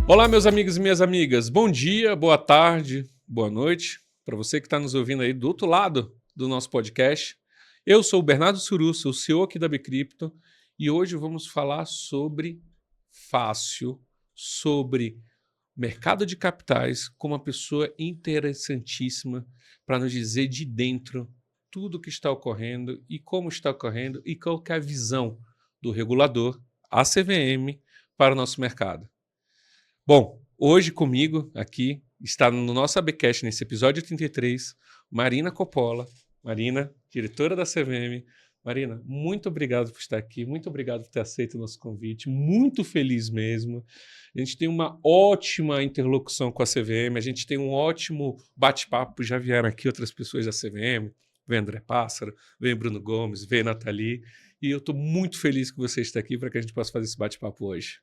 Olá, meus amigos e minhas amigas. Bom dia, boa tarde, boa noite. Para você que está nos ouvindo aí do outro lado do nosso podcast. Eu sou o Bernardo Surusso, o CEO aqui da Bcrypto, e hoje vamos falar sobre fácil, sobre mercado de capitais, com uma pessoa interessantíssima para nos dizer de dentro tudo o que está ocorrendo e como está ocorrendo e qual que é a visão do regulador, a CVM, para o nosso mercado. Bom, hoje comigo aqui está no nosso ABcast, nesse episódio 33, Marina Coppola. Marina, diretora da CVM. Marina, muito obrigado por estar aqui, muito obrigado por ter aceito o nosso convite, muito feliz mesmo. A gente tem uma ótima interlocução com a CVM, a gente tem um ótimo bate-papo, já vieram aqui outras pessoas da CVM, vem André Pássaro, vem Bruno Gomes, vem Nathalie, e eu estou muito feliz que você está aqui para que a gente possa fazer esse bate-papo hoje.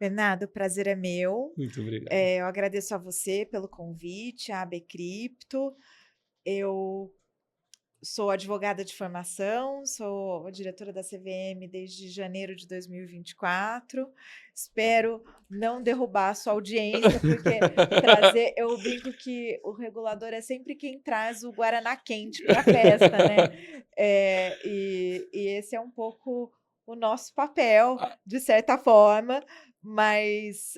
Bernardo, o prazer é meu. Muito obrigado. Eu agradeço a você pelo convite, à Bcrypto. Eu sou advogada de formação, sou diretora da CVM desde janeiro de 2024. Espero não derrubar a sua audiência, porque eu brinco que o regulador é sempre quem traz o Guaraná quente para a festa, né? E esse é um pouco o nosso papel, de certa forma, mas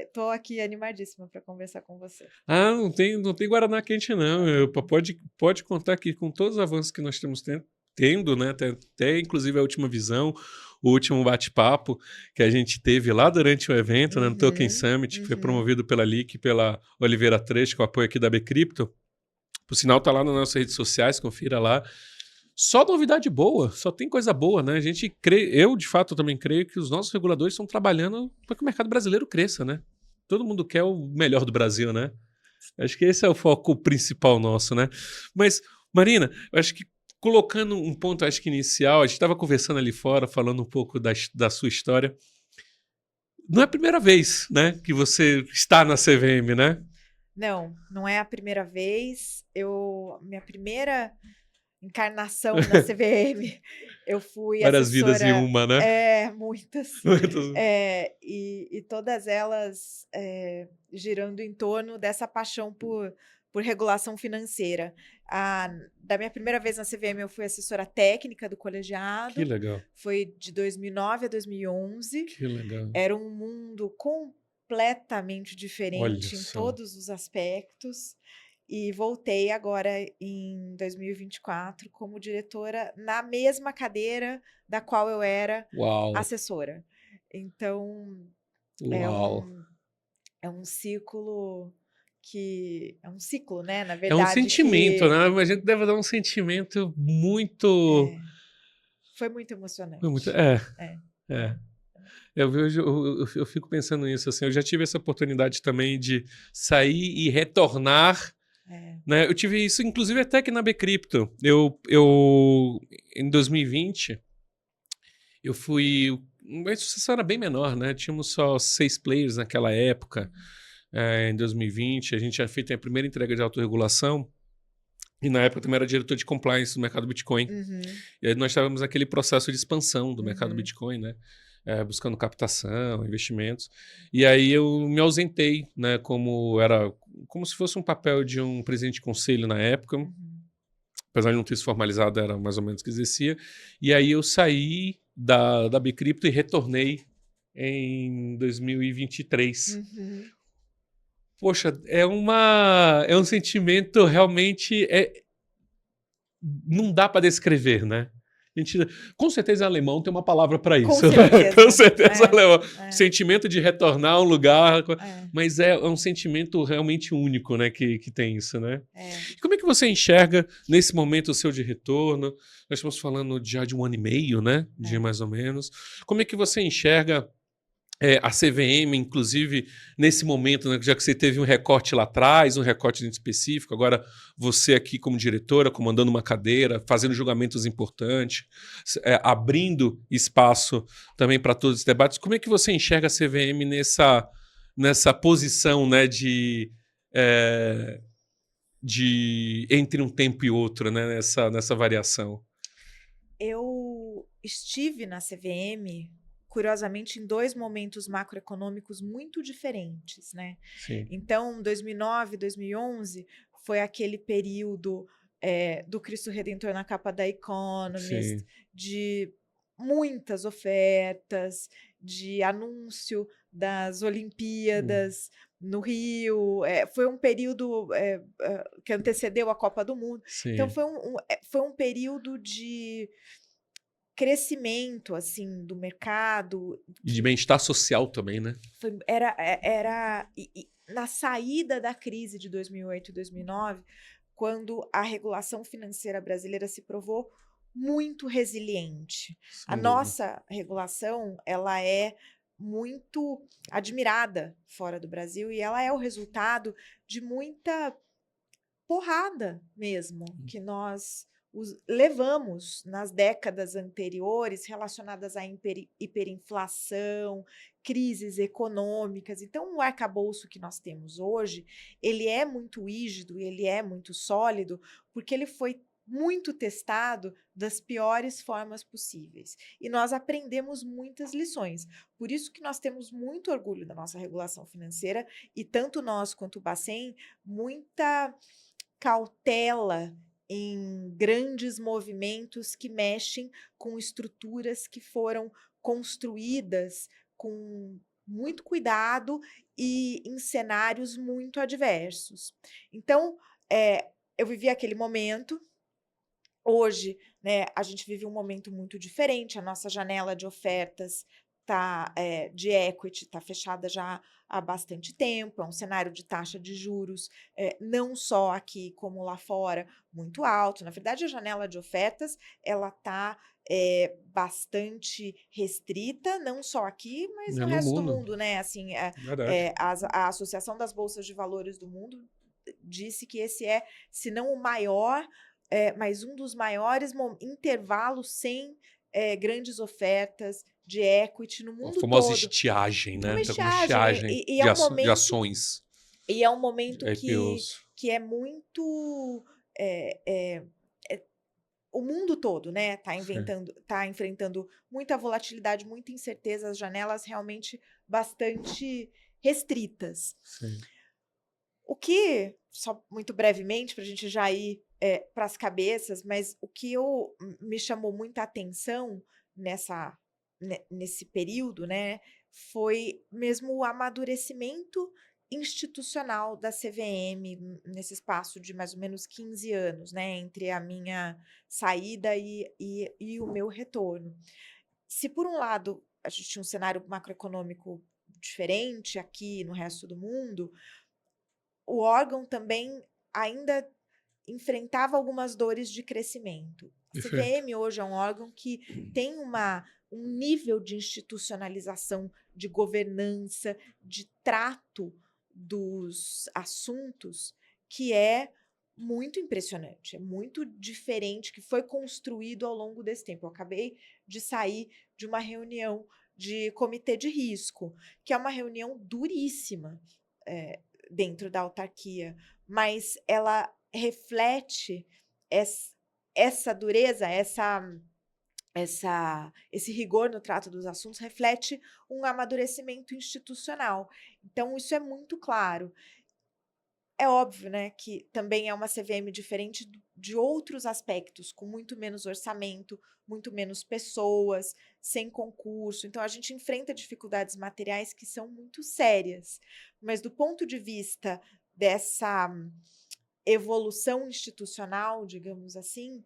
estou aqui animadíssima para conversar com você. Ah, não tem Guaraná quente, não. Pode contar aqui com todos os avanços que nós estamos tendo, né? Até inclusive a última visão, o último bate-papo que a gente teve lá durante o evento, né, no Token Summit, que foi promovido pela LIC e pela Oliveira Trecho, com o apoio aqui da Bcrypto. Por sinal, tá lá nas nossas redes sociais, confira lá. Só novidade boa, só tem coisa boa, né? A gente eu de fato também creio que os nossos reguladores estão trabalhando para que o mercado brasileiro cresça, né? Todo mundo quer o melhor do Brasil, né? Acho que esse é o foco principal nosso, né? Mas, Marina, eu acho que colocando um ponto, acho que inicial, a gente estava conversando ali fora, falando um pouco da sua história. Não é a primeira vez, né, que você está na CVM, né? Não é a primeira vez. Minha primeira encarnação na CVM, eu fui Várias vidas em assessora. uma, né? Muitas. E todas elas girando em torno dessa paixão por regulação financeira. Da minha primeira vez na CVM, eu fui assessora técnica do Que colegiado. legal, Foi de 2009 a 2011. que legal. Era um mundo completamente Olha diferente em só. todos os aspectos. E voltei agora em 2024 como diretora na mesma cadeira da qual eu era Uau, assessora. Então, é uau. um, é um ciclo é um ciclo, né? Na É um verdade, sentimento, né? A gente deve dar um sentimento muito. é, foi muito Muito emocionante. é, É, é. é. Eu fico pensando nisso, assim, eu já tive essa oportunidade também de sair e retornar, É. né? Eu tive isso, inclusive, até aqui na Bcrypto. Em 2020, eu fui... A sucessão era bem menor, né? Tínhamos só 6 players naquela época, em 2020. A gente tinha feito a primeira entrega de autorregulação, e na época também era diretor de compliance do mercado Bitcoin. Uhum, E aí nós estávamos naquele processo de expansão do mercado uhum, Bitcoin, né? Buscando captação, investimentos. E aí eu me ausentei, né? Como se fosse um papel de um presidente de conselho na época, uhum, apesar de não ter se formalizado, era mais ou menos o que exercia. E aí eu saí da Bcrypto e retornei em 2023. uhum. Poxa, é um sentimento realmente não dá para descrever, né? A gente, com certeza, alemão tem uma palavra para Com isso. certeza. Com certeza, alemão. É. Sentimento de retornar a um lugar. É. Mas é um sentimento realmente único, né? Que tem isso, né? É. E como é que você enxerga, nesse momento, o seu de retorno? Nós estamos falando já de 1 ano e meio, né? De mais ou menos. Como é que você enxerga a CVM, inclusive, nesse momento, né, já que você teve um recorte lá atrás, um recorte específico, agora você aqui como diretora, comandando uma cadeira, fazendo julgamentos importantes, abrindo espaço também para todos os debates. Como é que você enxerga a CVM nessa posição, né, de entre um tempo e outro, né, nessa variação? Eu estive na CVM curiosamente, em 2 momentos macroeconômicos muito diferentes, né. Sim, Então, 2009, 2011 foi aquele período, do Cristo Redentor na capa da Economist, sim. de muitas ofertas, de anúncio das Hum, Olimpíadas no Rio, foi um período, que antecedeu a Copa do Mundo. Então sim. foi um período de crescimento, assim, do mercado, E de que bem-estar social também, né? era na saída da crise de 2008 e 2009, quando a regulação financeira brasileira se provou muito resiliente. A Sem dúvida. nossa regulação, ela é muito admirada fora do Brasil e ela é o resultado de muita porrada mesmo, que nós levamos nas décadas anteriores relacionadas à hiperinflação, crises econômicas. Então, o arcabouço que nós temos hoje, ele é muito rígido, ele é muito sólido, porque ele foi muito testado das piores formas possíveis. E nós aprendemos muitas lições. Por isso que nós temos muito orgulho da nossa regulação financeira e tanto nós quanto o Bacen, muita cautela em grandes movimentos que mexem com estruturas que foram construídas com muito cuidado e em cenários muito adversos. Então, eu vivi aquele momento. Hoje, né, a gente vive um momento muito diferente, a nossa janela de ofertas de equity está fechada já há bastante tempo, é um cenário de taxa de juros, não só aqui como lá fora, muito alto. Na verdade, a janela de ofertas ela está bastante restrita, não só aqui, mas É no no resto do mundo, mundo, né? Assim, verdade. a Associação das Bolsas de Valores do Mundo disse que esse é, se não o maior, mas um dos maiores intervalos sem grandes ofertas de equity no A mundo famosa todo. estiagem, Uma né? Tá como estiagem, estiagem e é um de momento ações, de que IPOs. é muito, eh eh eh, o mundo todo, né, Sim, tá enfrentando muita volatilidade, muita incerteza, as janelas realmente bastante restritas. sim. O que, só muito brevemente, para a gente já ir para as cabeças, mas o que me chamou muita atenção nesse período, né, foi mesmo o amadurecimento institucional da CVM nesse espaço de mais ou menos 15 anos, né, entre a minha saída e o meu retorno. Se por um lado a gente tinha um cenário macroeconômico diferente aqui no resto do mundo, o órgão também ainda enfrentava algumas dores de crescimento. A Perfeito. CVM hoje é um órgão que tem um nível de institucionalização, de governança, de trato dos assuntos que é muito impressionante, é muito diferente, que foi construído ao longo desse tempo. Eu acabei de sair de uma reunião de comitê de risco, que é uma reunião duríssima, eh, dentro da autarquia, mas ela reflete essa dureza, esse rigor no trato dos assuntos reflete um amadurecimento institucional. Então isso é muito claro. É óbvio, né, que também é uma CVM diferente de outros aspectos, com muito menos orçamento, muito menos pessoas, sem concurso. Então, a gente enfrenta dificuldades materiais que são muito sérias. Mas, do ponto de vista dessa evolução institucional, digamos assim,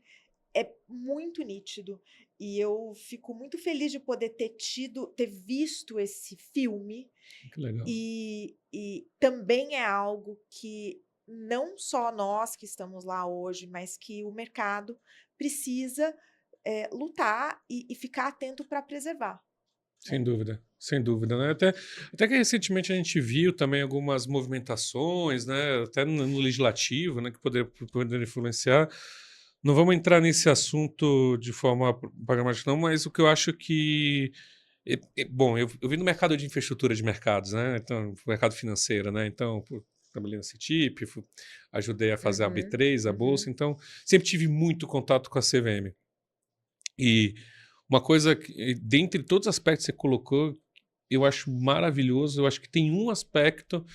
é muito nítido. E eu fico muito feliz de poder ter visto esse filme Que legal. e também é algo que não só nós que estamos lá hoje, mas que o mercado precisa, lutar e ficar atento para preservar, Sem né. dúvida, sem dúvida, né? Até que recentemente a gente viu também algumas movimentações, né? Até no legislativo, né? Que poder influenciar. Não vamos entrar nesse assunto de forma pragmática, não, mas o que eu acho que. Bom, eu vim no mercado de infraestrutura de mercados, né? Então, mercado financeiro, né? Então, pô, trabalhei na CETIP, ajudei a fazer a Uhum, B3, a uhum. Bolsa, então sempre tive muito contato com a CVM. E Uma coisa, dentre todos os aspectos que você colocou, eu acho maravilhoso, eu acho que tem um aspecto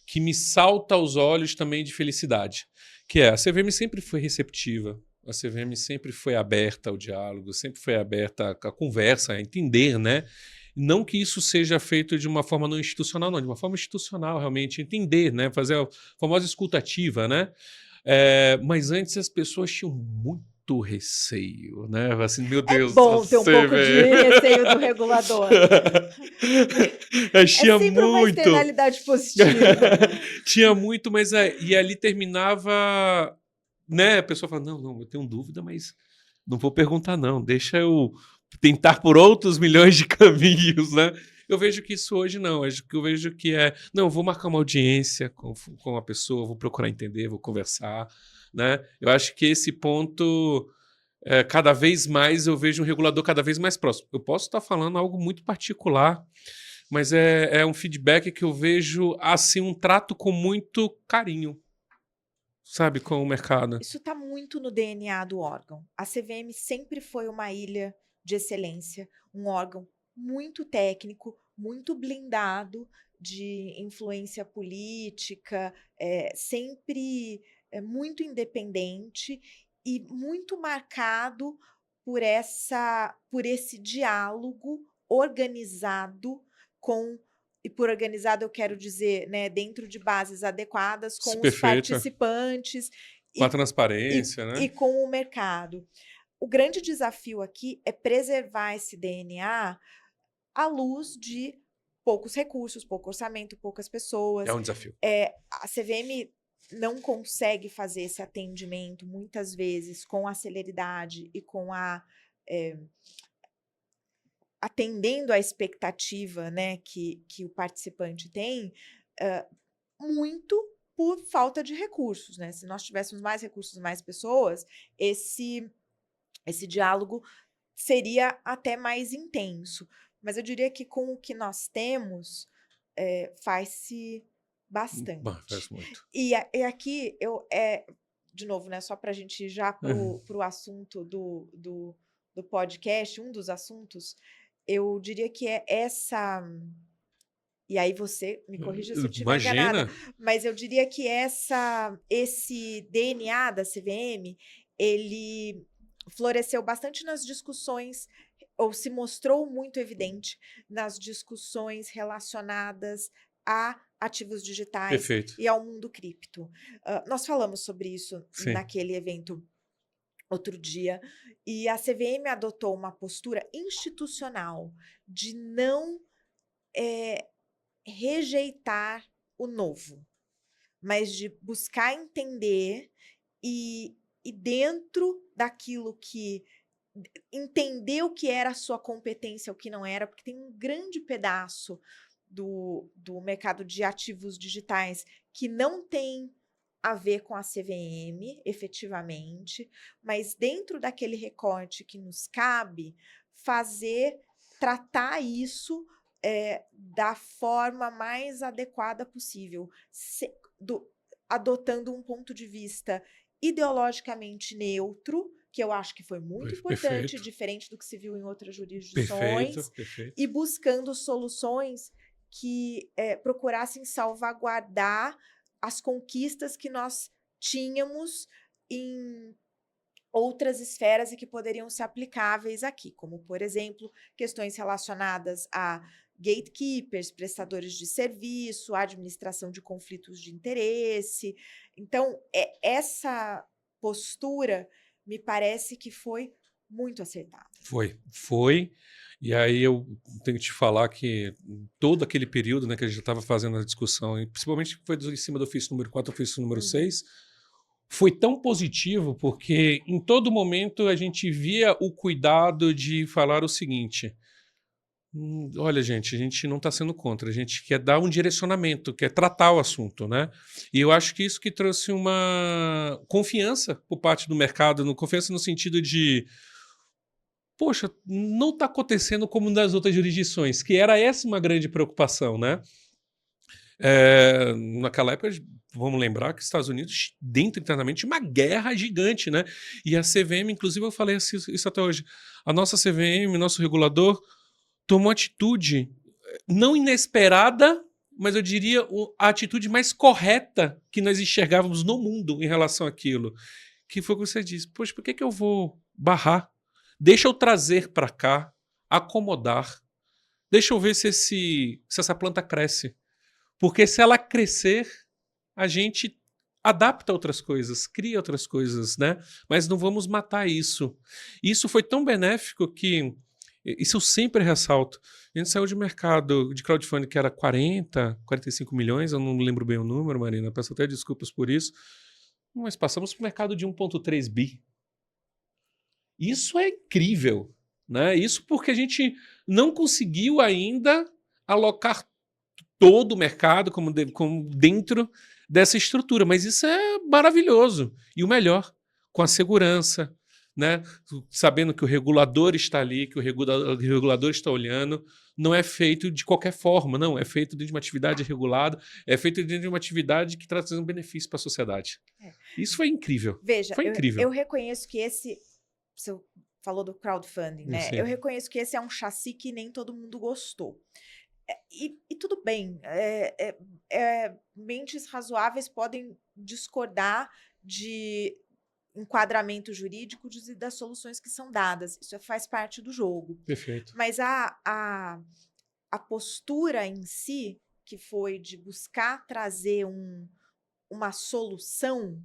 que me salta aos olhos também de felicidade, que é a CVM sempre foi receptiva, a CVM sempre foi aberta ao diálogo, sempre foi aberta à conversa, a entender, né? Não que isso seja feito de uma forma não institucional, não, de uma forma institucional, realmente, entender, né? Fazer a famosa escuta ativa, né? Mas antes as pessoas tinham muito receio, né? Assim, meu É Deus, bom ter um você pouco de vê. receio do regulador. É Tinha sempre uma muito. externalidade positiva. Tinha muito, mas e ali terminava, né? A pessoa fala, não, eu tenho dúvida, mas não vou perguntar não, deixa eu tentar por outros milhões de caminhos, né? Eu vejo que isso hoje não, eu vejo que não, eu vou marcar uma audiência com a pessoa, vou procurar entender, vou conversar, né? Eu acho que esse ponto, cada vez mais eu vejo um regulador cada vez mais próximo. Eu posso estar falando algo muito particular, mas é um feedback que eu vejo assim, um trato com muito carinho, sabe, com o mercado. Isso está muito no DNA do órgão. A CVM sempre foi uma ilha de excelência, um órgão muito técnico, muito blindado de influência política, sempre muito independente e muito marcado por esse diálogo organizado com. E por organizado eu quero dizer, né, dentro de bases adequadas com os Perfeito. participantes Com a e transparência, e né? com o mercado. O grande desafio aqui é preservar esse DNA à luz de poucos recursos, pouco orçamento, poucas É pessoas. um desafio. A CVM não consegue fazer esse atendimento, muitas vezes, com a celeridade e com atendendo à expectativa, né, que o participante tem, muito por falta de recursos, né? Se nós tivéssemos mais recursos, mais pessoas, esse diálogo seria até mais intenso. Mas eu diria que com o que nós temos, faz-se Bom, faz bastante. muito. E aqui de novo, né? Só para a gente ir já para o assunto do podcast, um dos assuntos, eu diria que é essa. E aí você me corrija se eu estiver enganada, Imagina. mas eu diria que esse DNA da CVM, ele floresceu bastante nas discussões, ou se mostrou muito evidente nas discussões relacionadas a ativos digitais Perfeito. e ao mundo cripto. Nós falamos sobre isso Sim. naquele evento outro dia, e a CVM adotou uma postura institucional de não rejeitar o novo, mas de buscar entender e dentro daquilo que entender o que era a sua competência, o que não era, porque tem um grande pedaço do mercado de ativos digitais que não tem a ver com a CVM, efetivamente, mas dentro daquele recorte que nos cabe, tratar isso da forma mais adequada possível, adotando um ponto de vista ideologicamente neutro, que eu acho que foi muito importante, Perfeito. diferente do que se viu em outras Perfeito. jurisdições, Perfeito. e buscando soluções que procurassem salvaguardar as conquistas que nós tínhamos em outras esferas e que poderiam ser aplicáveis aqui, como, por exemplo, questões relacionadas a gatekeepers, prestadores de serviço, administração de conflitos de interesse. Então, essa postura me parece que foi muito acertada. Foi. E aí eu tenho que te falar que todo aquele período, né, que a gente estava fazendo a discussão, e principalmente que foi em cima do ofício número 4 ofício número 6, foi tão positivo porque em todo momento a gente via o cuidado de falar o seguinte: olha, gente, a gente não está sendo contra, a gente quer dar um direcionamento, quer tratar o assunto, né? E eu acho que isso que trouxe uma confiança por parte do mercado, confiança no sentido de, poxa, não está acontecendo como nas outras jurisdições, que era essa uma grande preocupação, né? Naquela época vamos lembrar que os Estados Unidos, dentro internamente, uma guerra gigante, né? E a CVM, inclusive, eu falei isso até hoje, a nossa CVM, nosso regulador, tomou atitude não inesperada, mas eu diria a atitude mais correta que nós enxergávamos no mundo em relação àquilo. Que foi o que você disse. Poxa, por que eu vou barrar? Deixa eu trazer para cá, acomodar. Deixa eu ver se essa planta cresce. Porque se ela crescer, a gente adapta outras coisas, cria outras coisas, né? Mas não vamos matar isso. Isso foi tão benéfico que, isso eu sempre ressalto, a gente saiu de mercado de crowdfunding que era 45 milhões, eu não lembro bem o número, Marina, peço até desculpas por isso, mas passamos para o mercado de 1,3 bi. Isso é incrível, né? Isso porque a gente não conseguiu ainda alocar todo o mercado como dentro dessa estrutura, mas isso é maravilhoso. E o melhor, com a segurança, né? Sabendo que o regulador está ali, que o regulador está olhando, não é feito de qualquer forma, não, é feito dentro de uma atividade regulada, é feito dentro de uma atividade que traz um benefício para a sociedade. Isso foi incrível. Veja, Foi incrível. eu reconheço que você falou do crowdfunding, né? Sim. Eu reconheço que esse é um chassi que nem todo mundo gostou. E tudo bem, mentes razoáveis podem discordar de enquadramento jurídico das soluções que são dadas. Isso faz parte do jogo. Perfeito. Mas a postura em si, que foi de buscar trazer uma solução,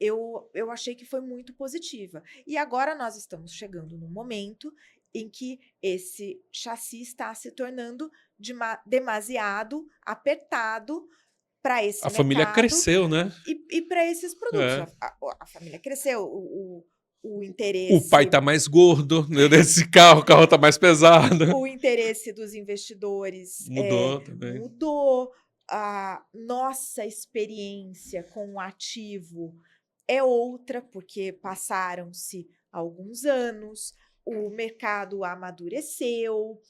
eu achei que foi muito positiva. E agora nós estamos chegando num momento em que esse chassi está se tornando demasiado apertado para esse A mercado. Família cresceu, né? E para esses produtos. É. A família cresceu, o interesse... O pai tá mais gordo nesse carro, o carro tá mais pesado. O interesse dos investidores Mudou também. mudou. A nossa experiência com o ativo é outra, porque passaram-se alguns anos, o mercado amadureceu,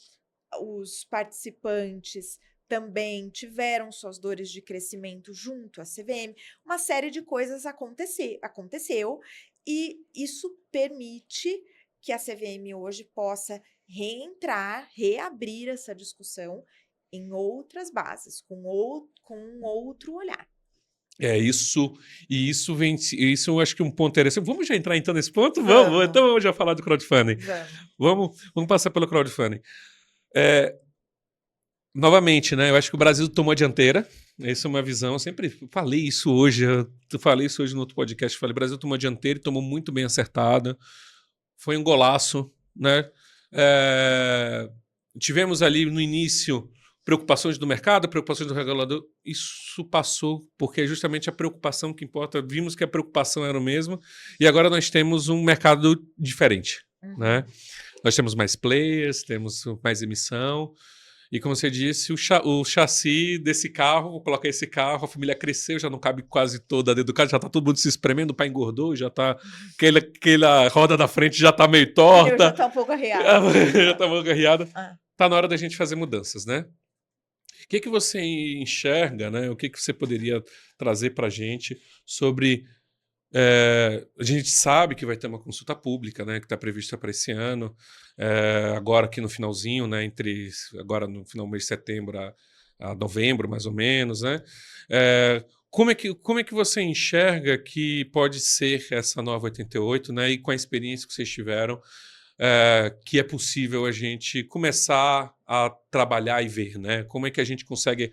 os participantes também tiveram suas dores de crescimento junto à CVM, uma série de coisas aconteceu, e isso permite que a CVM hoje possa reabrir essa discussão em outras bases, com um outro olhar. Isso eu acho que é um ponto interessante. Vamos já entrar então nesse ponto? Vamos. Então vamos já falar do crowdfunding. Vamos passar pelo crowdfunding. Novamente, né? Eu acho que o Brasil tomou a dianteira. Essa é uma visão. Eu sempre falei isso hoje. Eu falei isso hoje no outro podcast. Falei, o Brasil tomou a dianteira e tomou muito bem acertada. Foi um golaço, né? Tivemos ali no início preocupações do mercado, preocupações do regulador. Isso passou, porque é justamente a preocupação que importa. Vimos que a preocupação era o mesmo, e agora nós temos um mercado diferente, né? Nós temos mais players, temos mais emissão, e como você disse, o chassi desse carro, vou colocar esse carro, a família cresceu, já não cabe quase toda dentro do carro, já tá todo mundo se espremendo, o pai engordou, já tá aquela roda da frente já tá meio torta. Já tá um pouco arriada. Já tá um pouco arriada. Tá na hora da gente fazer mudanças, né? O que você enxerga, né? O que você poderia trazer para a gente sobre... a gente sabe que vai ter uma consulta pública, né? Que está prevista para esse ano, agora aqui no finalzinho, né? Agora no final do mês de setembro a novembro, mais ou menos, né? Como é que você enxerga que pode ser essa nova 88, né? E com a experiência que vocês tiveram, que é possível a gente começar a trabalhar e ver, né? Como é que a gente consegue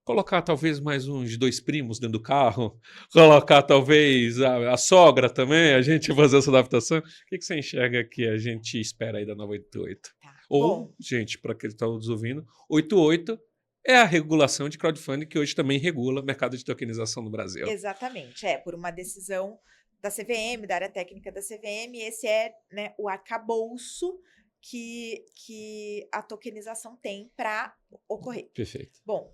colocar talvez mais uns 2 primos dentro do carro, colocar talvez a sogra também, a gente fazer essa adaptação. O que você enxerga que a gente espera aí da nova 88? Ou, gente, para quem está nos ouvindo, 88 é a regulação de crowdfunding que hoje também regula o mercado de tokenização no Brasil. Exatamente, por uma decisão da CVM, da área técnica da CVM, esse é, né, o arcabouço que a tokenização tem para ocorrer. Perfeito. Bom,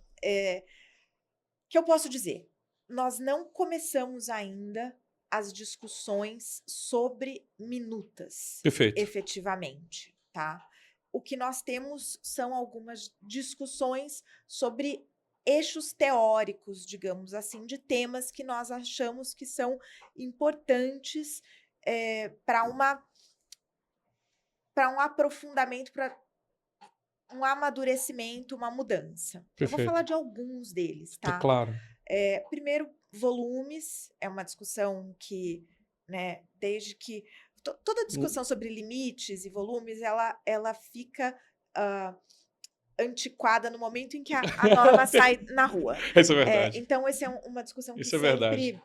que eu posso dizer? Nós não começamos ainda as discussões sobre minutas. Perfeito. Efetivamente, tá? O que nós temos são algumas discussões sobre eixos teóricos, digamos assim, de temas que nós achamos que são importantes para um aprofundamento, para um amadurecimento, uma mudança. Eu vou falar Perfeito. de alguns deles, Tá tá? claro. Primeiro, volumes é uma discussão que, né, desde que toda discussão sobre limites e volumes, ela fica antiquada no momento em que a norma sai na rua. Isso é verdade. Então, essa é uma discussão que Isso é verdade. sempre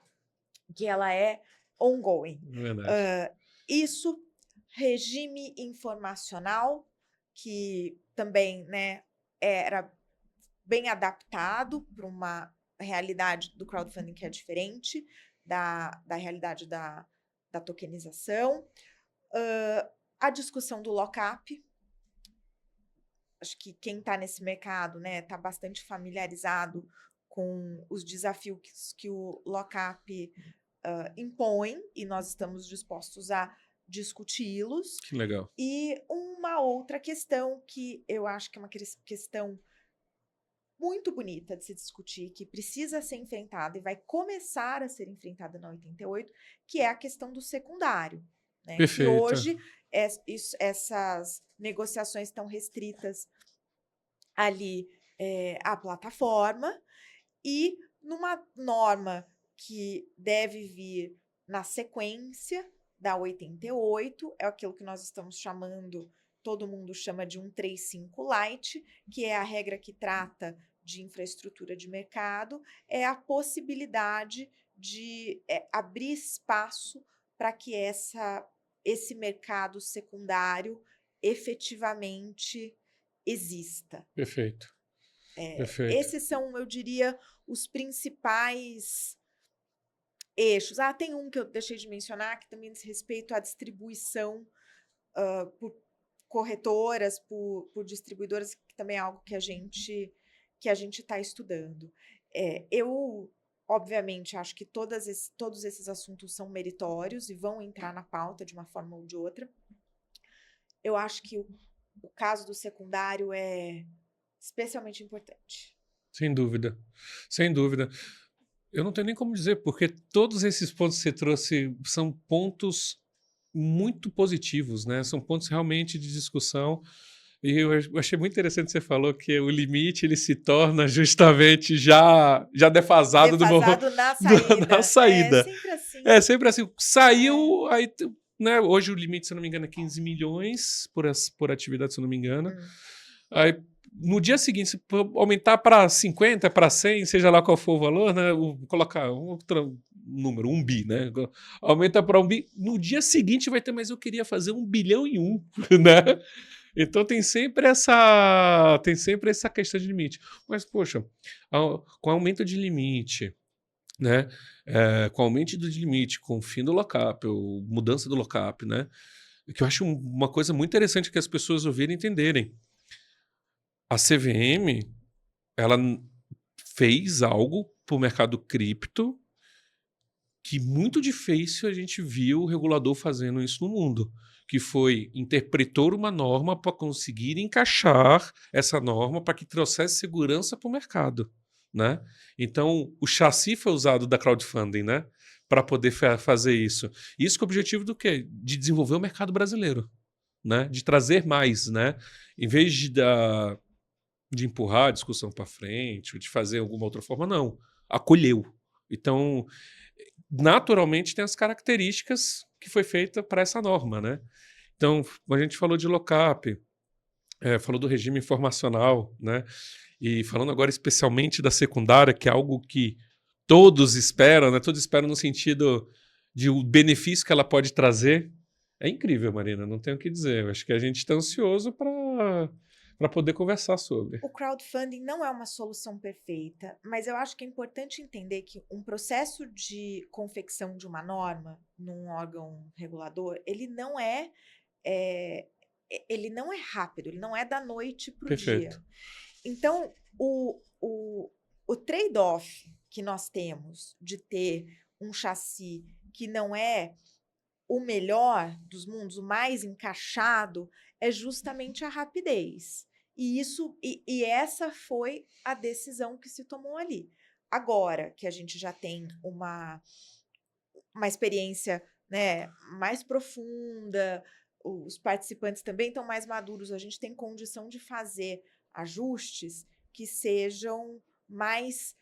que ela é ongoing. É verdade. Isso, regime informacional, que também, né, era bem adaptado para uma realidade do crowdfunding que é diferente da realidade da tokenização. A discussão do lock-up. Acho que quem está nesse mercado, né, está bastante familiarizado com os desafios que o lock-up impõe, e nós estamos dispostos a discuti-los. Que legal. E uma outra questão que eu acho que é uma questão muito bonita de se discutir, que precisa ser enfrentada e vai começar a ser enfrentada na 88, que é a questão do secundário, né? Que Perfeito. hoje essas negociações estão restritas ali à plataforma, e numa norma que deve vir na sequência da 88, é aquilo que nós estamos chamando, todo mundo chama de 135 Lite, que é a regra que trata de infraestrutura de mercado, é a possibilidade de abrir espaço para que esse mercado secundário efetivamente exista. Perfeito. Perfeito. Esses são, eu diria, os principais eixos. Tem um que eu deixei de mencionar, que também diz respeito à distribuição por corretoras, por distribuidoras, que também é algo que a gente está estudando. Eu, obviamente, acho que todos esses assuntos são meritórios e vão entrar na pauta de uma forma ou de outra. Eu acho que o caso do secundário é especialmente importante. Sem dúvida. Sem dúvida. Eu não tenho nem como dizer, porque todos esses pontos que você trouxe são pontos muito positivos, né? São pontos realmente de discussão. E eu achei muito interessante que você falou que o limite ele se torna justamente já defasado Defasado na saída. na saída. Sempre assim. É sempre assim. Saiu, aí, né, hoje o limite, se eu não me engano, é 15 milhões por atividade, se eu não me engano. Aí, no dia seguinte, se aumentar para 50, para 100, seja lá qual for o valor, né? Colocar um outro número, 1 bi, né? Aumenta para 1 bi. No dia seguinte vai ter, mas eu queria fazer 1 bilhão e 1, né? Então tem sempre essa questão de limite. Mas, poxa, com aumento de limite, né? Com aumento do limite, com o fim do lockup, ou mudança do lockup, né? Que eu acho uma coisa muito interessante que as pessoas ouvirem e entenderem. A CVM, ela fez algo para o mercado cripto que muito difícil a gente viu o regulador fazendo isso no mundo, que foi interpretou uma norma para conseguir encaixar essa norma para que trouxesse segurança para o mercado, né? Então, o chassi foi usado da crowdfunding, né? Para poder fazer isso. Isso com o objetivo do quê? De desenvolver o mercado brasileiro, né? De trazer mais, né? Em vez de empurrar a discussão para frente, ou de fazer alguma outra forma, não. Acolheu. Então, naturalmente, tem as características que foi feita para essa norma, né? Então, a gente falou de lockup, falou do regime informacional, né? E falando agora especialmente da secundária, que é algo que todos esperam, né? Todos esperam no sentido de o benefício que ela pode trazer. É incrível, Marina, não tenho o que dizer. Eu acho que a gente está ansioso para poder conversar sobre. O crowdfunding não é uma solução perfeita, mas eu acho que é importante entender que um processo de confecção de uma norma num órgão regulador, ele não é rápido, ele não é da noite para o dia. Perfeito. Então, o trade-off que nós temos de ter um chassi que não é o melhor dos mundos, o mais encaixado, é justamente a rapidez. E essa foi a decisão que se tomou ali. Agora que a gente já tem uma experiência, né, mais profunda, os participantes também estão mais maduros, a gente tem condição de fazer ajustes que sejam mais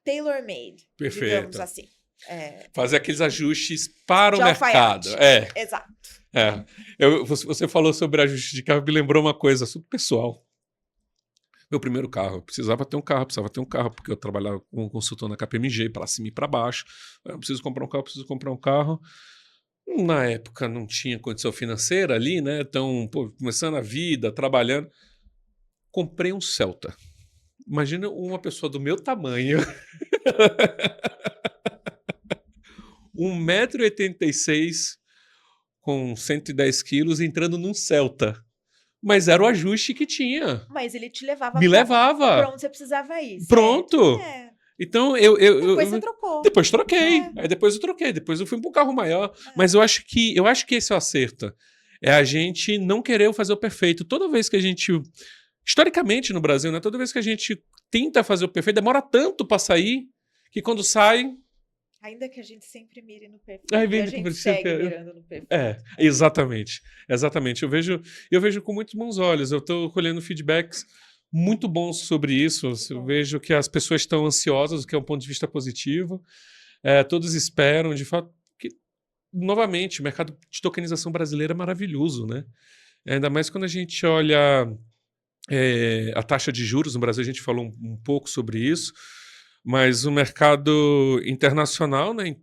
tailor-made, digamos Perfeito. assim. Fazer aqueles ajustes para o De mercado. alfaiate. Exato. Você falou sobre ajuste de carro, me lembrou uma coisa super pessoal. Meu primeiro carro, eu precisava ter um carro, porque eu trabalhava como consultor na KPMG, para cima e para baixo. Eu preciso comprar um carro. Na época não tinha condição financeira ali, né? Então, começando a vida, trabalhando. Comprei um Celta. Imagina uma pessoa do meu tamanho, 1,86 m, com 110 quilos, entrando num Celta. Mas era o ajuste que tinha. Mas ele te levava Me para levava. onde você precisava ir, certo? Pronto. Então, Depois você trocou. depois troquei. É. Aí depois eu troquei. Depois eu fui para um carro maior. É. Mas eu acho que esse é o acerto. É a gente não querer fazer o perfeito. Toda vez que a gente... Historicamente no Brasil, né? Toda vez que a gente tenta fazer o perfeito, demora tanto para sair, que quando sai... Ainda que a gente sempre mire no perfeito, Aí e vem a gente segue mirando no perfeito. Exatamente. Eu vejo com muitos bons olhos. Eu estou colhendo feedbacks muito bons sobre isso. Eu vejo que as pessoas estão ansiosas, o que é um ponto de vista positivo. Todos esperam, de fato, que, novamente, o mercado de tokenização brasileiro é maravilhoso, né? Ainda mais quando a gente olha a taxa de juros no Brasil, a gente falou um pouco sobre isso, mas o mercado internacional, né,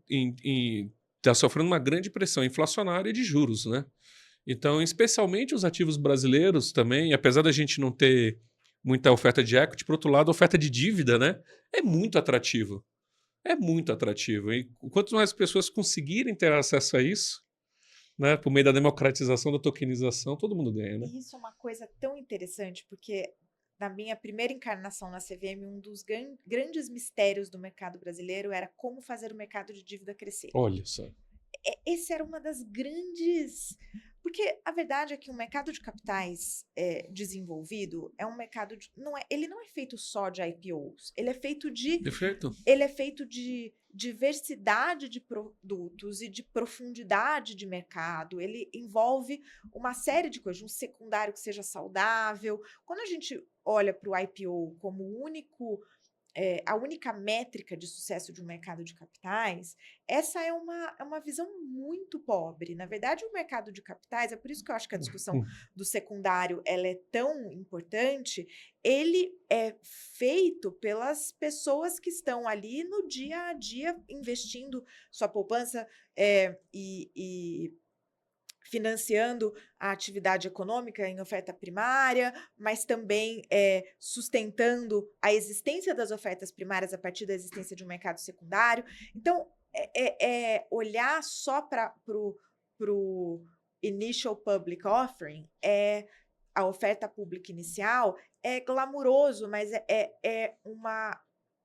está sofrendo uma grande pressão inflacionária de juros, né? Então, especialmente os ativos brasileiros também, apesar da gente não ter muita oferta de equity, por outro lado, a oferta de dívida, né, é muito atrativo. É muito atrativo. E quanto mais pessoas conseguirem ter acesso a isso, né, por meio da democratização da tokenização, todo mundo ganha, né? E isso é uma coisa tão interessante, porque na minha primeira encarnação na CVM, um dos grandes mistérios do mercado brasileiro era como fazer o mercado de dívida crescer. Olha só. Esse era uma das grandes... Porque a verdade é que o mercado de capitais desenvolvido é um mercado... ele não é feito só de IPOs, ele é feito de... Perfeito. Ele é feito de diversidade de produtos e de profundidade de mercado. Ele envolve uma série de coisas, um secundário que seja saudável. Quando a gente olha para o IPO como a única métrica de sucesso de um mercado de capitais, essa é uma visão muito pobre. Na verdade, o mercado de capitais, é por isso que eu acho que a discussão do secundário ela é tão importante, ele é feito pelas pessoas que estão ali no dia a dia investindo sua poupança e financiando a atividade econômica em oferta primária, mas também sustentando a existência das ofertas primárias a partir da existência de um mercado secundário. Então, olhar só para o initial public offering, a oferta pública inicial, é glamuroso, mas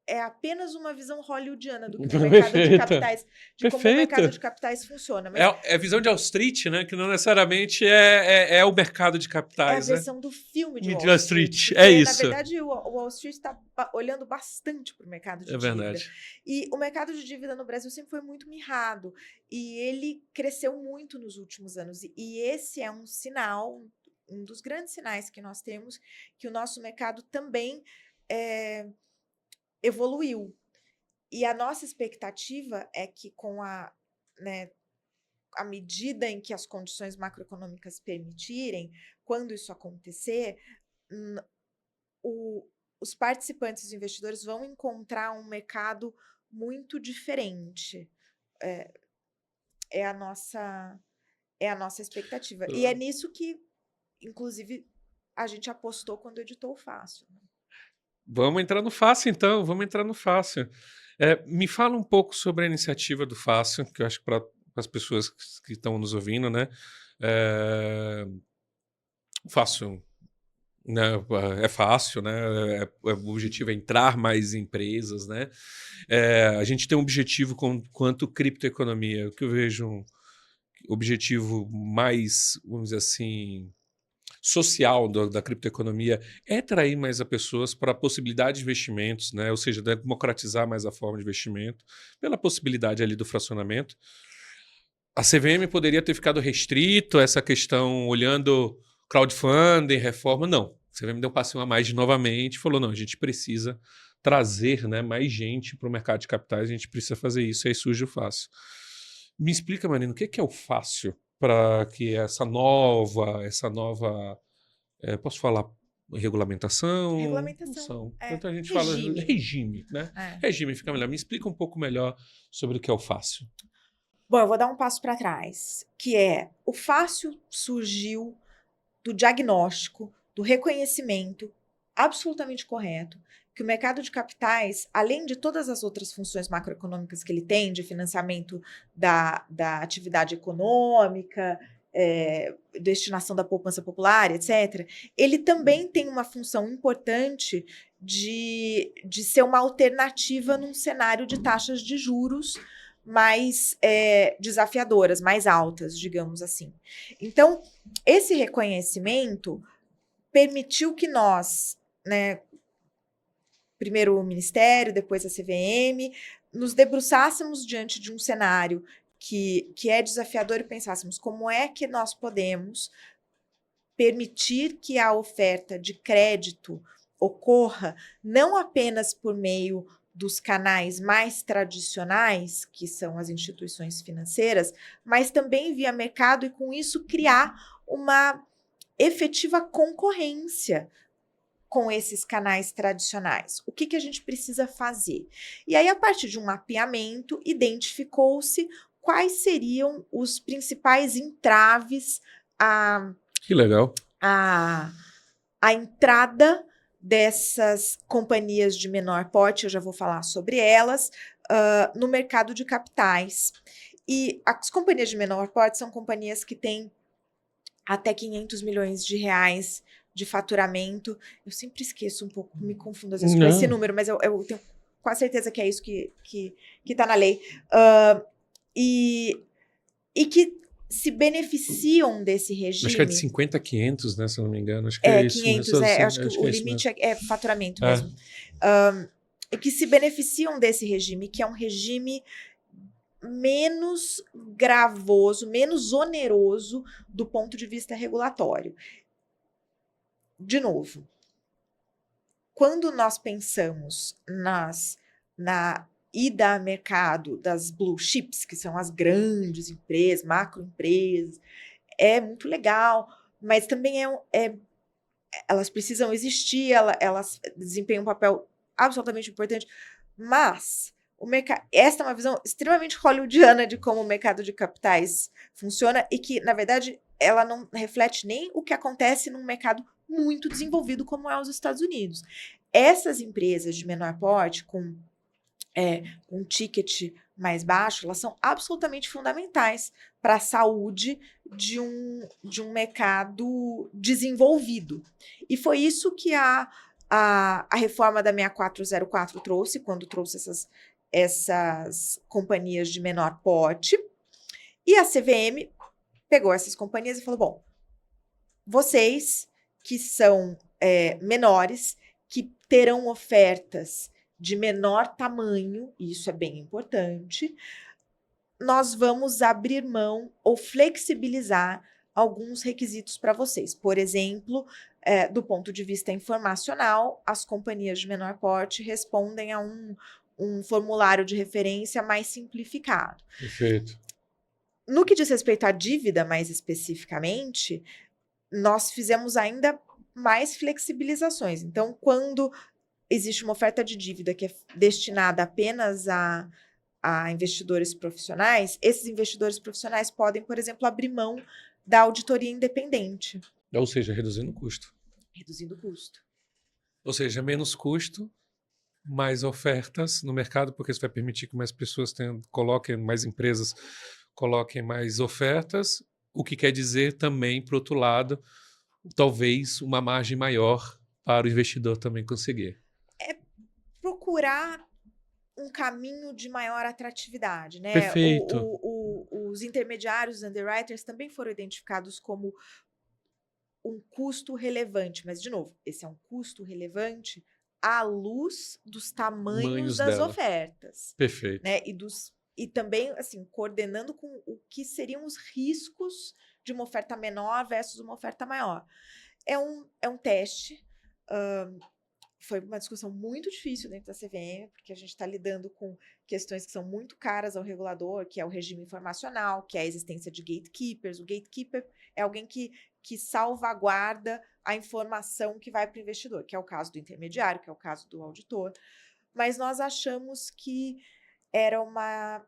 é apenas uma visão hollywoodiana do que o mercado de capitais, como o mercado de capitais funciona. Mas é a visão de Wall Street, né? Que não necessariamente é o mercado de capitais. É a versão do filme de Wall Street. Porque, é isso. Na verdade, o Wall Street está olhando bastante para o mercado de dívida. Verdade. E o mercado de dívida no Brasil sempre foi muito mirrado. E ele cresceu muito nos últimos anos. E esse é um sinal, um dos grandes sinais que nós temos, que o nosso mercado também evoluiu. E a nossa expectativa é que com à medida em que as condições macroeconômicas permitirem, quando isso acontecer, os participantes, os investidores vão encontrar um mercado muito diferente. É a nossa expectativa. E é nisso que, inclusive, a gente apostou quando editou o Fácil. Vamos entrar no Fácil, então. Me fala um pouco sobre a iniciativa do Fácil, que eu acho que para as pessoas que estão nos ouvindo, né? Fácil, né? É fácil, né? O objetivo é entrar mais em empresas, né? A gente tem um objetivo quanto criptoeconomia, que eu vejo um objetivo mais, vamos dizer assim, social da criptoeconomia é atrair mais as pessoas para a possibilidade de investimentos, né? Ou seja, democratizar mais a forma de investimento, pela possibilidade ali do fracionamento. A CVM poderia ter ficado restrito a essa questão olhando crowdfunding, reforma. Não. A CVM deu um passinho a mais novamente e falou: não, a gente precisa trazer, né, mais gente para o mercado de capitais, a gente precisa fazer isso, aí surge o fácil. Me explica, Marina, o que é o fácil para que essa nova posso falar regulamentação? Não Regulamentação. são. É. Então a gente fala Regime. regime, né? É. Regime fica melhor. Me explica um pouco melhor sobre o que é o fácil. Bom, eu vou dar um passo para trás, que é o fácil surgiu do diagnóstico, do reconhecimento absolutamente correto, que o mercado de capitais, além de todas as outras funções macroeconômicas que ele tem, de financiamento da atividade econômica, destinação da poupança popular, etc., ele também tem uma função importante de ser uma alternativa num cenário de taxas de juros mais desafiadoras, mais altas, digamos assim. Então, esse reconhecimento permitiu que nós, né, primeiro o Ministério, depois a CVM, nos debruçássemos diante de um cenário que é desafiador e pensássemos como é que nós podemos permitir que a oferta de crédito ocorra não apenas por meio dos canais mais tradicionais, que são as instituições financeiras, mas também via mercado e, com isso, criar uma efetiva concorrência com esses canais tradicionais. O que a gente precisa fazer? E aí, a partir de um mapeamento, identificou-se quais seriam os principais entraves Que legal. a entrada dessas companhias de menor porte, eu já vou falar sobre elas, no mercado de capitais. E as companhias de menor porte são companhias que têm até 500 milhões de reais de faturamento. Eu sempre esqueço um pouco, me confundo às vezes com esse número, mas eu tenho quase certeza que é isso que está na lei. E que se beneficiam desse regime. Acho que é de 50 a 500, né? Se eu não me engano. Acho que é isso 500, mesmo. acho que o limite é faturamento mesmo. E que se beneficiam desse regime, que é um regime menos gravoso, menos oneroso do ponto de vista regulatório. De novo, quando nós pensamos na ida a mercado das blue chips, que são as grandes empresas, macroempresas, é muito legal, mas também elas precisam existir, elas desempenham um papel absolutamente importante, mas esta é uma visão extremamente hollywoodiana de como o mercado de capitais funciona e que, na verdade, ela não reflete nem o que acontece num mercado muito desenvolvido como é os Estados Unidos. Essas empresas de menor porte, com um ticket mais baixo, elas são absolutamente fundamentais para a saúde de um mercado desenvolvido. E foi isso que a reforma da 6404 trouxe, quando trouxe essas companhias de menor porte. E a CVM pegou essas companhias e falou: bom, vocês que são menores, que terão ofertas de menor tamanho, e isso é bem importante, nós vamos abrir mão ou flexibilizar alguns requisitos para vocês. Por exemplo, do ponto de vista informacional, as companhias de menor porte respondem a um formulário de referência mais simplificado. Perfeito. No que diz respeito à dívida, mais especificamente, nós fizemos ainda mais flexibilizações. Então, quando existe uma oferta de dívida que é destinada apenas a investidores profissionais, esses investidores profissionais podem, por exemplo, abrir mão da auditoria independente. Ou seja, reduzindo o custo. Reduzindo o custo. Ou seja, menos custo, mais ofertas no mercado, porque isso vai permitir que mais pessoas coloquem, mais empresas coloquem mais ofertas, o que quer dizer também, por outro lado, talvez uma margem maior para o investidor também conseguir. Procurar um caminho de maior atratividade, né? Perfeito. Os intermediários, os underwriters, também foram identificados como um custo relevante. Mas, de novo, esse é um custo relevante à luz dos tamanhos Tamanhos das dela. ofertas, Perfeito. né? E também, assim, coordenando com o que seriam os riscos de uma oferta menor versus uma oferta maior. É um teste. Foi uma discussão muito difícil dentro da CVM, porque a gente está lidando com questões que são muito caras ao regulador, que é o regime informacional, que é a existência de gatekeepers. O gatekeeper é alguém que salvaguarda a informação que vai para o investidor, que é o caso do intermediário, que é o caso do auditor. Mas nós achamos que era uma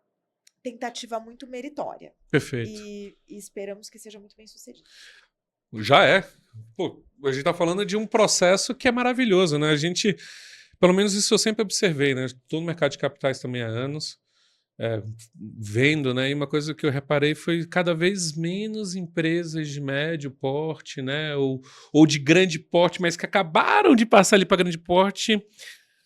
tentativa muito meritória Perfeito. e esperamos que seja muito bem sucedida. Já é. Pô, a gente tá falando de um processo que é maravilhoso, né? A gente, pelo menos isso eu sempre observei, né? Estou no mercado de capitais também há anos, vendo, né? E uma coisa que eu reparei foi cada vez menos empresas de médio porte, né? Ou de grande porte, mas que acabaram de passar ali para grande porte,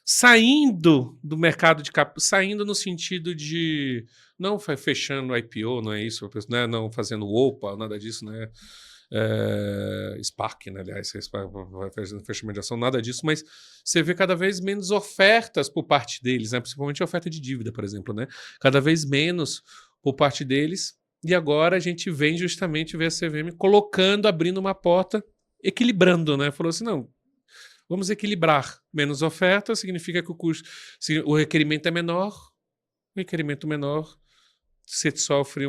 saindo do mercado de capitais, saindo no sentido de não fechando IPO, não é isso, né? Não fazendo OPA, nada disso, né? Spark, né? Aliás, vai fazendo fechamento de ação, nada disso, mas você vê cada vez menos ofertas por parte deles, né? Principalmente oferta de dívida, por exemplo, né? Cada vez menos por parte deles, e agora a gente vem justamente ver a CVM colocando, abrindo uma porta, equilibrando, né? Falou assim, não, vamos equilibrar. Menos oferta significa que o custo, se o requerimento é menor, o requerimento menor, você sofre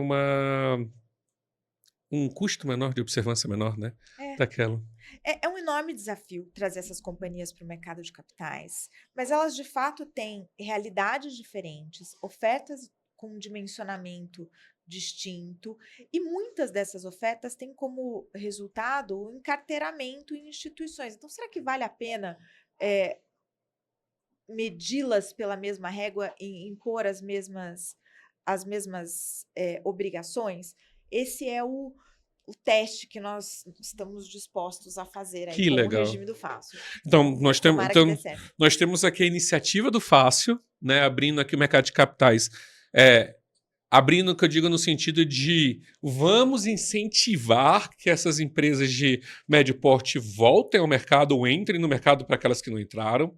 um custo menor de observância menor, né? Daquela. É um enorme desafio trazer essas companhias para o mercado de capitais, mas elas de fato têm realidades diferentes, ofertas com dimensionamento distinto, e muitas dessas ofertas têm como resultado o encarteiramento em instituições. Então, será que vale a pena medi-las pela mesma régua e impor as mesmas obrigações? Esse é o teste que nós estamos dispostos a fazer aí Que com o legal. regime do Fácil. Então, nós temos aqui a iniciativa do Fácil, né, abrindo aqui o mercado de capitais. Abrindo o que eu digo no sentido de vamos incentivar que essas empresas de médio porte voltem ao mercado ou entrem no mercado para aquelas que não entraram.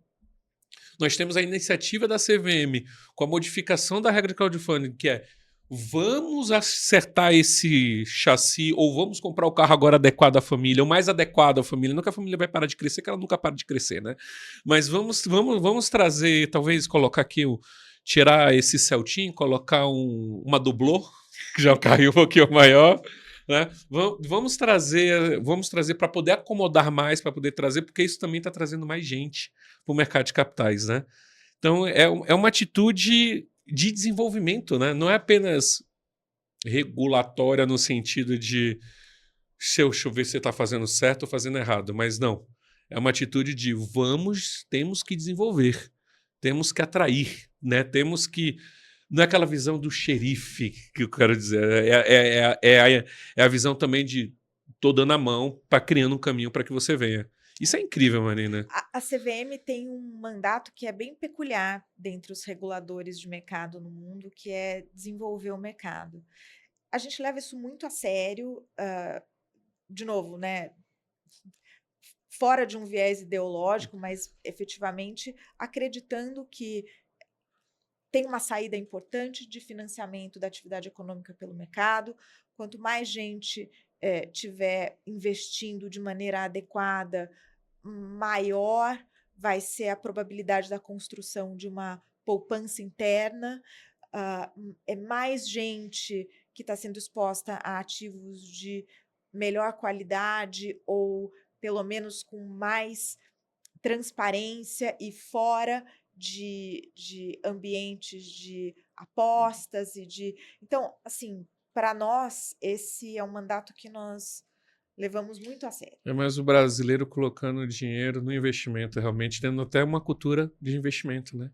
Nós temos a iniciativa da CVM com a modificação da regra de crowdfunding, que é vamos acertar esse chassi ou vamos comprar o carro agora adequado à família, ou mais adequado à família. Não que a família vai parar de crescer, que ela nunca para de crescer, né? Mas vamos trazer, talvez colocar aqui, tirar esse Celtinho, colocar uma Dublô, que já é um carro um pouquinho maior, né? Vamos trazer para poder acomodar mais, para poder trazer, porque isso também está trazendo mais gente para o mercado de capitais, né? Então é uma atitude de desenvolvimento, né? Não é apenas regulatória no sentido de deixa eu ver se você está fazendo certo ou fazendo errado, mas não. É uma atitude de temos que desenvolver, temos que atrair, né? Temos que. Não é aquela visão do xerife que eu quero dizer, é a visão também de tô dando a mão para criando um caminho para que você venha. Isso é incrível, Marina. A CVM tem um mandato que é bem peculiar dentre os reguladores de mercado no mundo, que é desenvolver o mercado. A gente leva isso muito a sério, de novo, né? Fora de um viés ideológico, mas efetivamente acreditando que tem uma saída importante de financiamento da atividade econômica pelo mercado. Quanto mais gente tiver investindo de maneira adequada, maior vai ser a probabilidade da construção de uma poupança interna. É mais gente que está sendo exposta a ativos de melhor qualidade ou pelo menos com mais transparência e fora de ambientes de apostas e de... Então, assim, para nós, esse é um mandato que nós levamos muito a sério. É mais o brasileiro colocando dinheiro no investimento, realmente, tendo até uma cultura de investimento, né?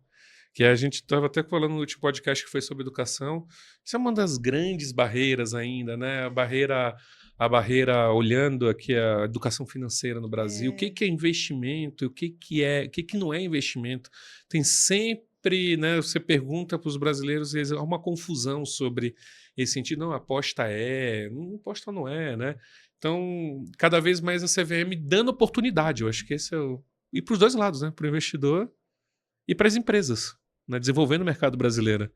Que a gente estava até falando no último podcast que foi sobre educação. Isso é uma das grandes barreiras ainda, né? A barreira olhando aqui a educação financeira no Brasil. O que é investimento? O que não é investimento? Tem sempre, né? Você pergunta para os brasileiros, há uma confusão sobre esse sentido. Não, aposta não aposta não é, né? Então, cada vez mais a CVM dando oportunidade. Eu acho que esse é o... E para os dois lados, né? Para o investidor e para as empresas, né? Desenvolvendo o mercado brasileiro.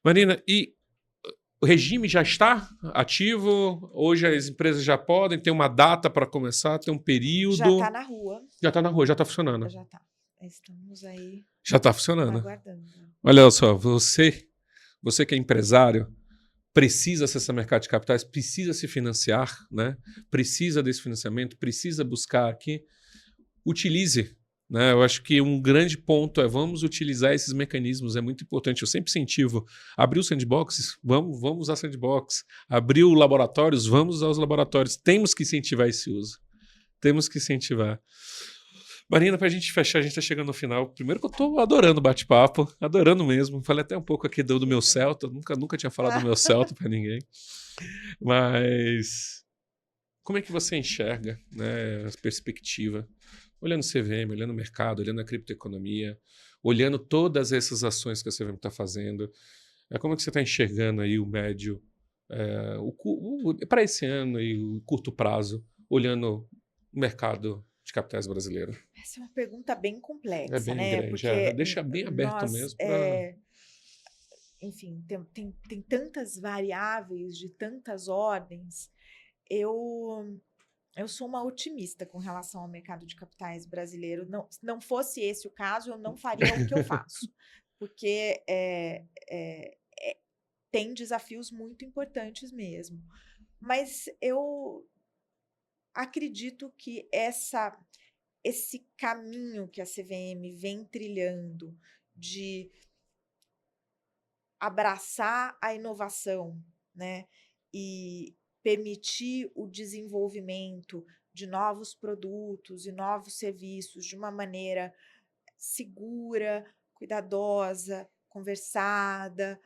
Marina, e o regime já está ativo? Hoje as empresas já podem ter uma data para começar, ter um Já está período? na rua. Já está na rua, já está funcionando. Já está. Estamos aí Já está funcionando. aguardando. Olha só, você que é empresário, precisa acessar mercado de capitais, precisa se financiar, né? Precisa desse financiamento, precisa buscar aqui. Utilize. Né? Eu acho que um grande ponto é vamos utilizar esses mecanismos, é muito importante. Eu sempre incentivo. Abriu sandboxes, vamos usar sandbox. Abriu laboratórios, vamos usar os laboratórios. Temos que incentivar esse uso. Temos que incentivar. Marina, para a gente fechar, a gente está chegando no final. Primeiro que eu estou adorando o bate-papo, adorando mesmo. Falei até um pouco aqui do meu Celta, nunca tinha falado do meu Celta para ninguém. Mas como é que você enxerga, né, a perspectiva? Olhando o CVM, olhando o mercado, olhando a criptoeconomia, olhando todas essas ações que a CVM está fazendo. Como é que você está enxergando aí o médio, para esse ano e o curto prazo, olhando o mercado de capitais brasileiro? Essa é uma pergunta bem É complexa, bem né? grande, Porque deixa bem aberto mesmo para... enfim, tem tantas variáveis de tantas ordens. Eu sou uma otimista com relação ao mercado de capitais brasileiro. Não, se não fosse esse o caso, eu não faria o que eu faço, porque tem desafios muito importantes mesmo. Mas eu acredito que esse caminho que a CVM vem trilhando de abraçar a inovação, né, e permitir o desenvolvimento de novos produtos e novos serviços de uma maneira segura, cuidadosa, conversada,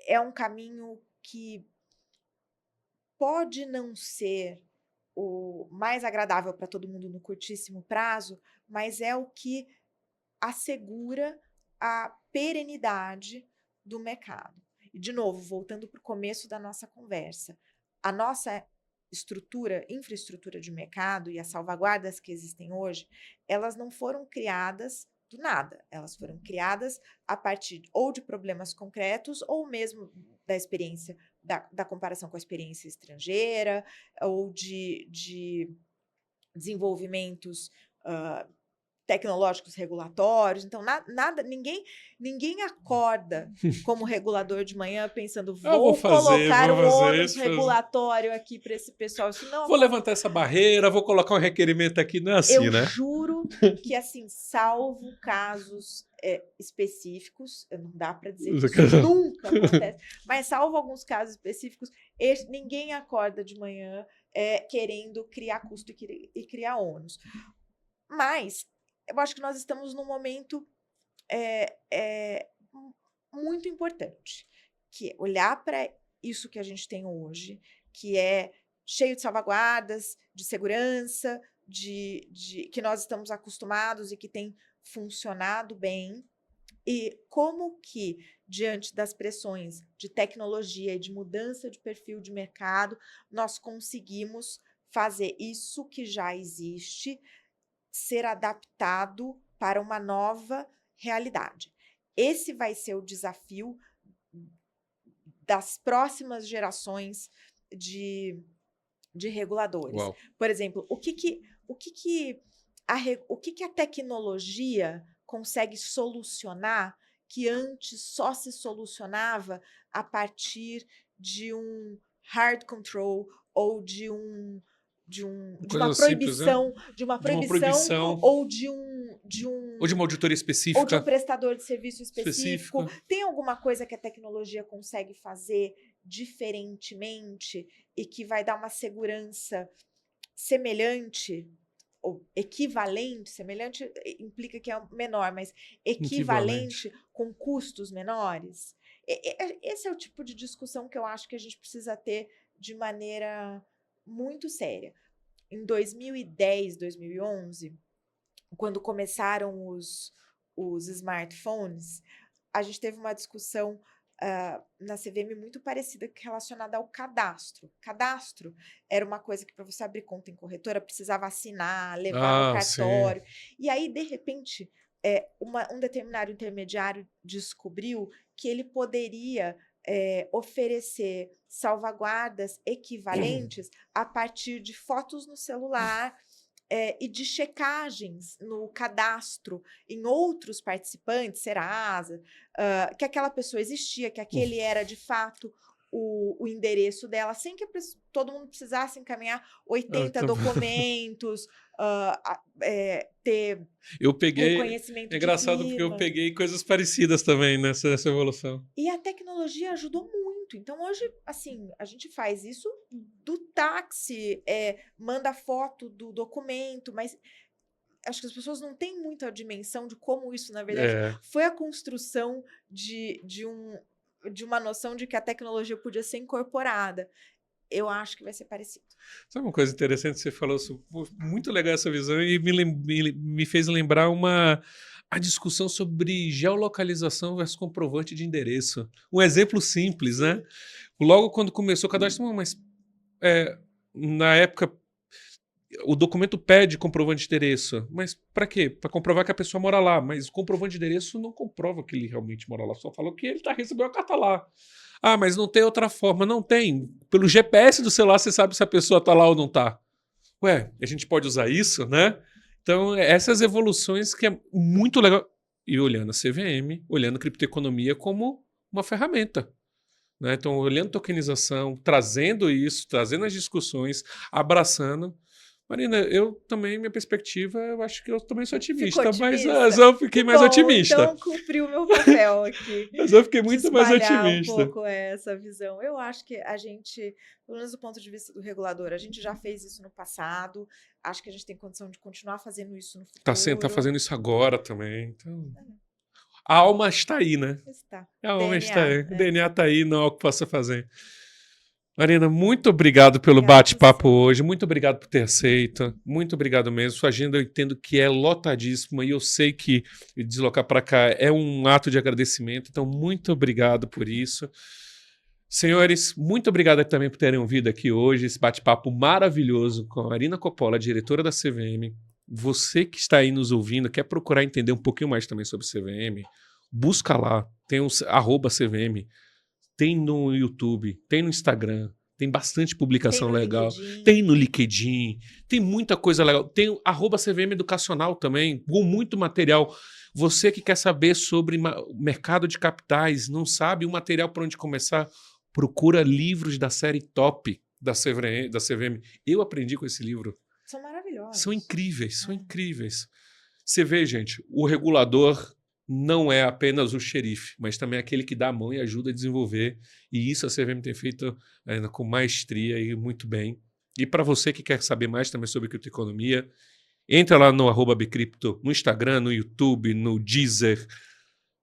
é um caminho que pode não ser o mais agradável para todo mundo no curtíssimo prazo, mas é o que assegura a perenidade do mercado. E, de novo, voltando para o começo da nossa conversa, a nossa infraestrutura de mercado e as salvaguardas que existem hoje, elas não foram criadas do nada, elas foram criadas a partir ou de problemas concretos ou mesmo da experiência, da comparação com a experiência estrangeira ou de desenvolvimentos tecnológicos regulatórios. Então, ninguém acorda como regulador de manhã pensando, vou colocar um ônus regulatório aqui para esse pessoal. Isso não, vou levantar essa barreira, vou colocar um requerimento aqui, não é assim, eu né? juro que, assim, salvo casos específicos, não dá para dizer que isso nunca acontece, mas salvo alguns casos específicos, ninguém acorda de manhã querendo criar custo e criar ônus. Mas eu acho que nós estamos num momento muito importante, que é olhar para isso que a gente tem hoje, que é cheio de salvaguardas, de segurança, que nós estamos acostumados e que tem funcionado bem, e como que, diante das pressões de tecnologia e de mudança de perfil de mercado, nós conseguimos fazer isso que já existe ser adaptado para uma nova realidade. Esse vai ser o desafio das próximas gerações de reguladores. Uau. Por exemplo, o que a tecnologia consegue solucionar que antes só se solucionava a partir de um hard control ou de uma proibição, simples, né? De uma proibição ou de uma auditoria específica, ou de um prestador de serviço específico. Tem alguma coisa que a tecnologia consegue fazer diferentemente e que vai dar uma segurança semelhante ou equivalente? Semelhante implica que é menor, mas equivalente com custos menores? Esse é o tipo de discussão que eu acho que a gente precisa ter de maneira muito séria. Em 2010, 2011, quando começaram os smartphones, a gente teve uma discussão na CVM muito parecida relacionada ao cadastro. Cadastro era uma coisa que para você abrir conta em corretora precisava assinar, levar no cartório. E aí, de repente, um determinado intermediário descobriu que ele poderia oferecer salvaguardas equivalentes a partir de fotos no celular e de checagens no cadastro em outros participantes, Serasa, que aquela pessoa existia, que aquele era de fato o endereço dela, sem que todo mundo precisasse encaminhar 80 documentos, ter reconhecimento de engraçado porque eu peguei coisas parecidas também nessa evolução. E a tecnologia ajudou muito. Então, hoje, assim, a gente faz isso do táxi, manda foto do documento, mas acho que as pessoas não têm muita dimensão de como isso, na verdade, foi a construção de uma noção de que a tecnologia podia ser incorporada. Eu acho que vai ser parecido. Sabe uma coisa interessante? Você falou, muito legal essa visão e me fez lembrar a discussão sobre geolocalização versus comprovante de endereço. Um exemplo simples, né? Logo quando começou o cadastro, mas na época o documento pede comprovante de endereço. Mas para quê? Para comprovar que a pessoa mora lá. Mas o comprovante de endereço não comprova que ele realmente mora lá. Só falou que ele recebeu a carta lá. Ah, mas não tem outra forma. Não tem. Pelo GPS do celular você sabe se a pessoa está lá ou não está. Ué, a gente pode usar isso, né? Então, essas evoluções que é muito legal. E olhando a CVM, olhando a criptoeconomia como uma ferramenta. Né? Então, olhando tokenização, trazendo isso, trazendo as discussões, abraçando. Marina, eu também, minha perspectiva, eu acho que eu também sou otimista, mas eu fiquei mais otimista. Então, cumpri o meu papel aqui. Mas eu fiquei muito mais otimista. Um pouco essa visão. Eu acho que a gente, pelo menos do ponto de vista do regulador, a gente já fez isso no passado, acho que a gente tem condição de continuar fazendo isso no futuro. Tá fazendo isso agora também. Então, a alma está aí, né? Está. A alma está aí. O DNA está aí, não há o que possa fazer. Marina, muito obrigado pelo bate-papo hoje, muito obrigado por ter aceito, muito obrigado mesmo. Sua agenda eu entendo que é lotadíssima e eu sei que deslocar para cá é um ato de agradecimento, então muito obrigado por isso. Senhores, muito obrigado também por terem ouvido aqui hoje esse bate-papo maravilhoso com a Marina Coppola, diretora da CVM. Você que está aí nos ouvindo, quer procurar entender um pouquinho mais também sobre CVM, busca lá, tem um @CVM. Tem no YouTube, tem no Instagram, tem bastante publicação legal. Tem no LinkedIn, tem muita coisa legal. Tem o @CVM Educacional também, com muito material. Você que quer saber sobre o mercado de capitais, não sabe o material por onde começar, procura livros da série Top da CVM. Eu aprendi com esse livro. São maravilhosos. São incríveis, são incríveis. Você vê, gente, o regulador não é apenas o xerife, mas também aquele que dá a mão e ajuda a desenvolver. E isso a CVM tem feito com maestria e muito bem. E para você que quer saber mais também sobre criptoeconomia, entra lá no @bcrypto, no Instagram, no YouTube, no Deezer.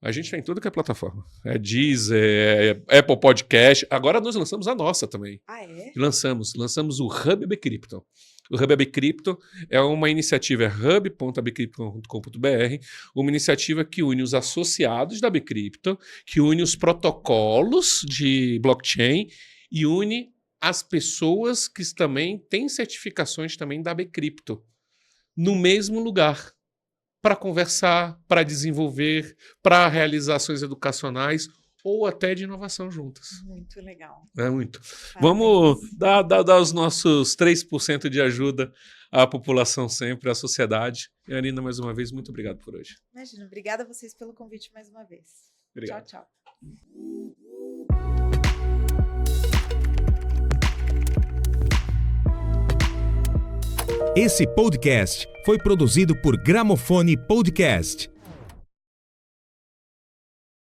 A gente tem tudo que é plataforma. É Deezer, é Apple Podcast. Agora nós lançamos a nossa também. Ah, é? Lançamos o Hub Bcrypto. O Hub Bcrypto é uma iniciativa, hub.bcrypto.com.br, uma iniciativa que une os associados da Bcrypto, que une os protocolos de blockchain e une as pessoas que também têm certificações também da Bcrypto no mesmo lugar, para conversar, para desenvolver, para realizações educacionais ou até de inovação juntas. Muito legal. É muito. Parabéns. Vamos dar os nossos 3% de ajuda à população sempre, à sociedade. E, Marina, mais uma vez, muito obrigado por hoje. Imagina, obrigada a vocês pelo convite mais uma vez. Obrigado. Tchau, tchau. Esse podcast foi produzido por Gramofone Podcast.